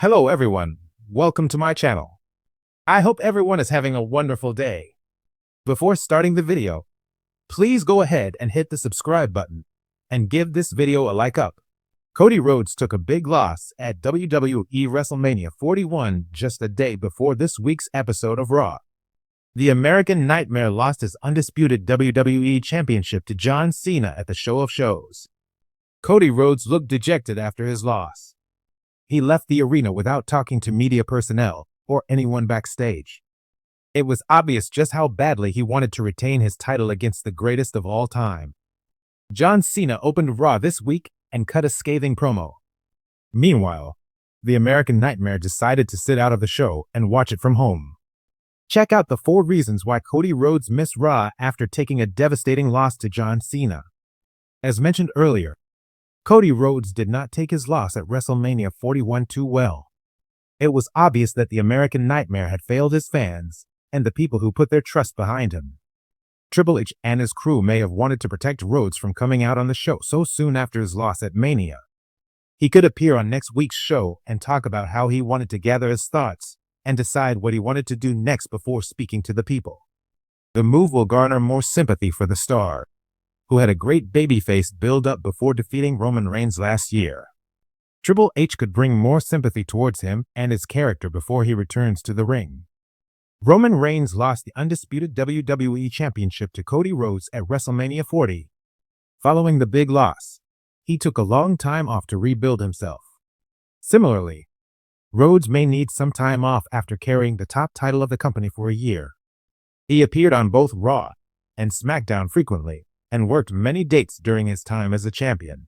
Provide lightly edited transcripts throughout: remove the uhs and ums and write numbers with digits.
Hello everyone, welcome to my channel. I hope everyone is having a wonderful day. Before starting the video, please go ahead and hit the subscribe button and give this video a like up. Cody Rhodes took a big loss at WWE WrestleMania 41 just a day before this week's episode of Raw. The American Nightmare lost his undisputed WWE Championship to John Cena at the Show of Shows. Cody Rhodes looked dejected after his loss. He left the arena without talking to media personnel or anyone backstage. It was obvious just how badly he wanted to retain his title against the greatest of all time. John Cena opened Raw this week and cut a scathing promo. Meanwhile, the American Nightmare decided to sit out of the show and watch it from home. Check out the 4 reasons why Cody Rhodes missed Raw after taking a devastating loss to John Cena. As mentioned earlier, Cody Rhodes did not take his loss at WrestleMania 41 too well. It was obvious that the American Nightmare had failed his fans and the people who put their trust behind him. Triple H and his crew may have wanted to protect Rhodes from coming out on the show so soon after his loss at Mania. He could appear on next week's show and talk about how he wanted to gather his thoughts and decide what he wanted to do next before speaking to the people. The move will garner more sympathy for the star, who had a great babyface build-up before defeating Roman Reigns last year. Triple H could bring more sympathy towards him and his character before he returns to the ring. Roman Reigns lost the undisputed WWE Championship to Cody Rhodes at WrestleMania 40. Following the big loss, he took a long time off to rebuild himself. Similarly, Rhodes may need some time off after carrying the top title of the company for a year. He appeared on both Raw and SmackDown frequently and worked many dates during his time as a champion.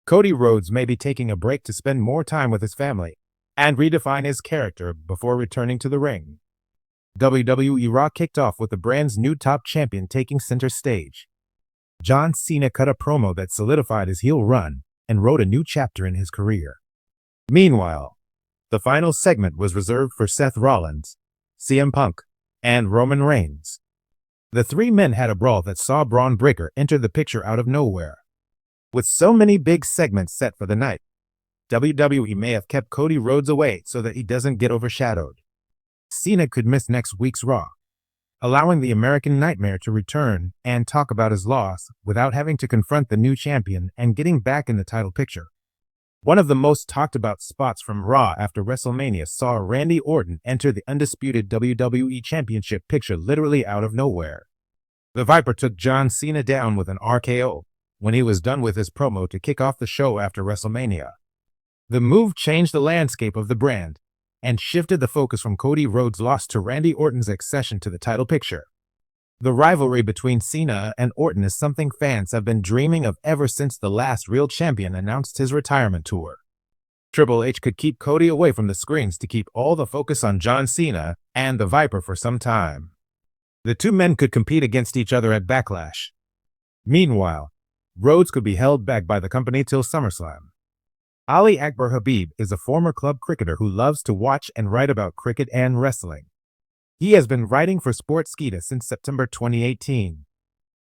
Cody Rhodes may be taking a break to spend more time with his family and redefine his character before returning to the ring. WWE Raw kicked off with the brand's new top champion taking center stage. John Cena cut a promo that solidified his heel run and wrote a new chapter in his career. Meanwhile, the final segment was reserved for Seth Rollins, CM Punk, and Roman Reigns. The 3 men had a brawl that saw Braun Breaker enter the picture out of nowhere. With so many big segments set for the night, WWE may have kept Cody Rhodes away so that he doesn't get overshadowed. Cena could miss next week's Raw, allowing the American Nightmare to return and talk about his loss without having to confront the new champion and getting back in the title picture. One of the most talked about spots from Raw after WrestleMania saw Randy Orton enter the undisputed WWE Championship picture literally out of nowhere. The Viper took John Cena down with an RKO when he was done with his promo to kick off the show after WrestleMania. The move changed the landscape of the brand and shifted the focus from Cody Rhodes' loss to Randy Orton's accession to the title picture. The rivalry between Cena and Orton is something fans have been dreaming of ever since the last real champion announced his retirement tour. Triple H could keep Cody away from the screens to keep all the focus on John Cena and the Viper for some time. The 2 men could compete against each other at Backlash. Meanwhile, Rhodes could be held back by the company till SummerSlam. Ali Akbar Habib is a former club cricketer who loves to watch and write about cricket and wrestling. He has been writing for Sportskeeda since September 2018.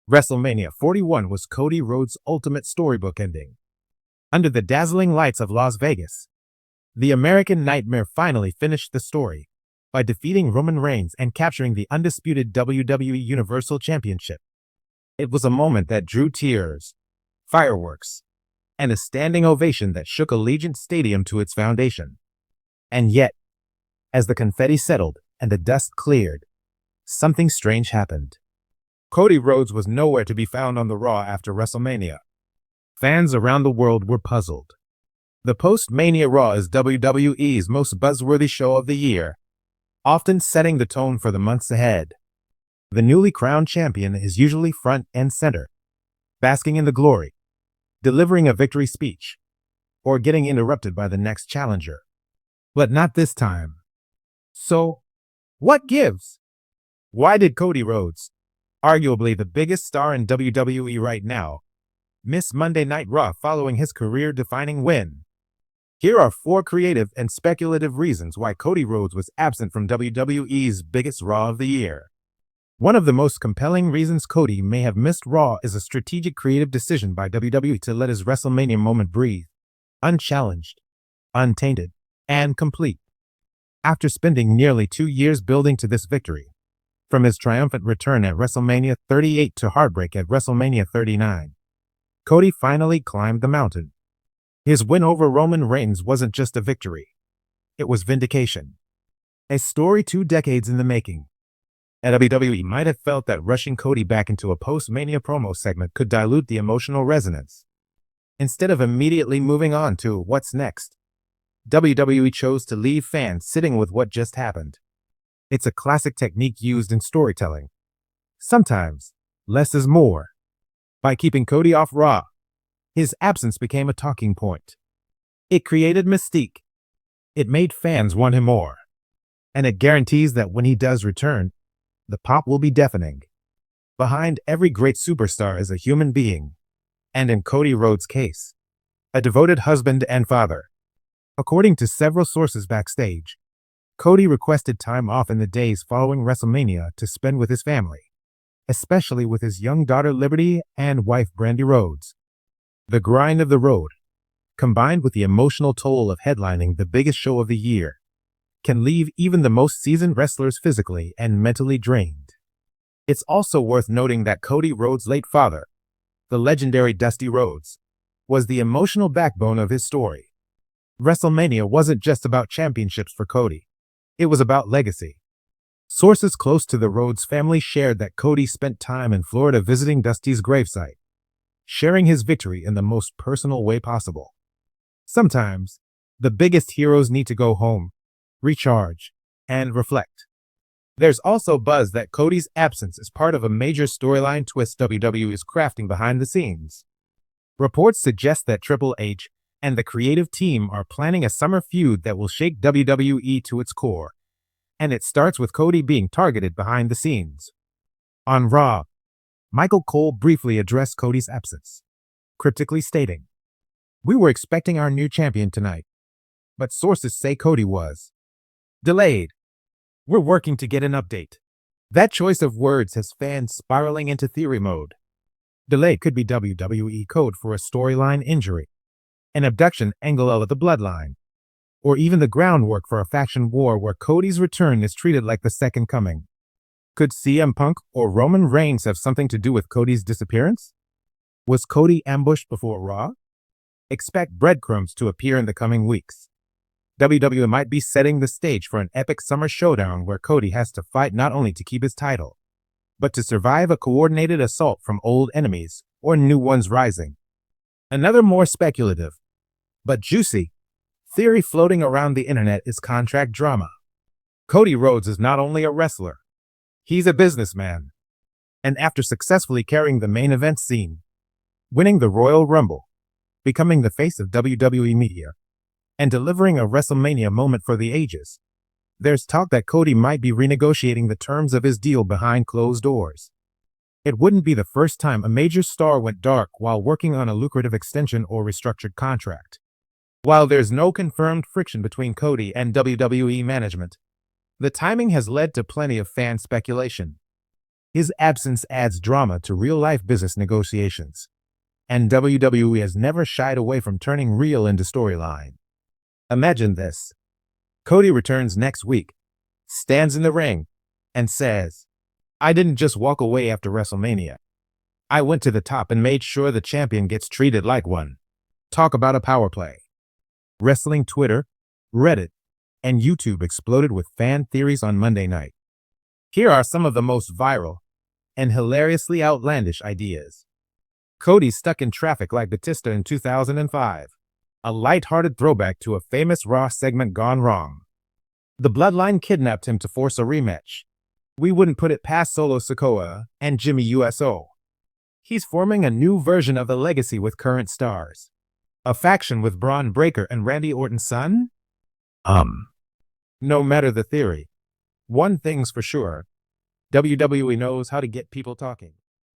WrestleMania 41 was Cody Rhodes' ultimate storybook ending. Under the dazzling lights of Las Vegas, the American Nightmare finally finished the story by defeating Roman Reigns and capturing the undisputed WWE Universal Championship. It was a moment that drew tears, fireworks, and a standing ovation that shook Allegiant Stadium to its foundation. And yet, as the confetti settled and the dust cleared, something strange happened. Cody Rhodes was nowhere to be found on the Raw after WrestleMania. Fans around the world were puzzled. The post-Mania Raw is WWE's most buzzworthy show of the year, often setting the tone for the months ahead. The newly crowned champion is usually front and center, basking in the glory, delivering a victory speech, or getting interrupted by the next challenger. But not this time. So, what gives? Why did Cody Rhodes, arguably the biggest star in WWE right now, miss Monday Night Raw following his career-defining win? Here are 4 creative and speculative reasons why Cody Rhodes was absent from WWE's biggest Raw of the year. One of the most compelling reasons Cody may have missed Raw is a strategic creative decision by WWE to let his WrestleMania moment breathe, unchallenged, untainted. and complete. After spending nearly 2 years building to this victory, from his triumphant return at WrestleMania 38 to heartbreak at WrestleMania 39, Cody finally climbed the mountain. His win over Roman Reigns wasn't just a victory. It was vindication. A story 2 decades in the making. WWE might have felt that rushing Cody back into a post-Mania promo segment could dilute the emotional resonance. Instead of immediately moving on to what's next, WWE chose to leave fans sitting with what just happened. It's a classic technique used in storytelling. Sometimes, less is more. By keeping Cody off Raw, his absence became a talking point. It created mystique. It made fans want him more. And it guarantees that when he does return, the pop will be deafening. Behind every great superstar is a human being. And in Cody Rhodes' case, a devoted husband and father. According to several sources backstage, Cody requested time off in the days following WrestleMania to spend with his family, especially with his young daughter Liberty and wife Brandi Rhodes. The grind of the road, combined with the emotional toll of headlining the biggest show of the year, can leave even the most seasoned wrestlers physically and mentally drained. It's also worth noting that Cody Rhodes' late father, the legendary Dusty Rhodes, was the emotional backbone of his story. WrestleMania wasn't just about championships for Cody. It was about legacy. Sources close to the Rhodes family shared that Cody spent time in Florida visiting Dusty's gravesite, sharing his victory in the most personal way possible. Sometimes, the biggest heroes need to go home, recharge, and reflect. There's also buzz that Cody's absence is part of a major storyline twist WWE is crafting behind the scenes. Reports suggest that Triple H and the creative team are planning a summer feud that will shake WWE to its core, and it starts with Cody being targeted behind the scenes. On Raw, Michael Cole briefly addressed Cody's absence, cryptically stating, "We were expecting our new champion tonight, but sources say Cody was delayed. We're working to get an update." That choice of words has fans spiraling into theory mode. Delayed could be WWE code for a storyline injury, an abduction angle of the bloodline, or even the groundwork for a faction war where Cody's return is treated like the second coming. Could CM Punk or Roman Reigns have something to do with Cody's disappearance? Was Cody ambushed before Raw? Expect breadcrumbs to appear in the coming weeks. WWE might be setting the stage for an epic summer showdown where Cody has to fight not only to keep his title, but to survive a coordinated assault from old enemies or new ones rising. Another more speculative, but juicy, theory floating around the internet is contract drama. Cody Rhodes is not only a wrestler, he's a businessman. And after successfully carrying the main event scene, winning the Royal Rumble, becoming the face of WWE media, and delivering a WrestleMania moment for the ages, there's talk that Cody might be renegotiating the terms of his deal behind closed doors. It wouldn't be the first time a major star went dark while working on a lucrative extension or restructured contract. While there's no confirmed friction between Cody and WWE management, the timing has led to plenty of fan speculation. His absence adds drama to real-life business negotiations, and WWE has never shied away from turning real into storyline. Imagine this. Cody returns next week, stands in the ring, and says, "I didn't just walk away after WrestleMania. I went to the top and made sure the champion gets treated like one." Talk about a power play. Wrestling Twitter, Reddit, and YouTube exploded with fan theories on Monday night. Here are some of the most viral and hilariously outlandish ideas. Cody stuck in traffic like Batista in 2005. A light-hearted throwback to a famous Raw segment gone wrong. The Bloodline kidnapped him to force a rematch. We wouldn't put it past Solo Sikoa and Jimmy USO. He's forming a new version of the legacy with current stars. A faction with Braun Breaker and Randy Orton's son? No matter the theory, one thing's for sure, WWE knows how to get people talking.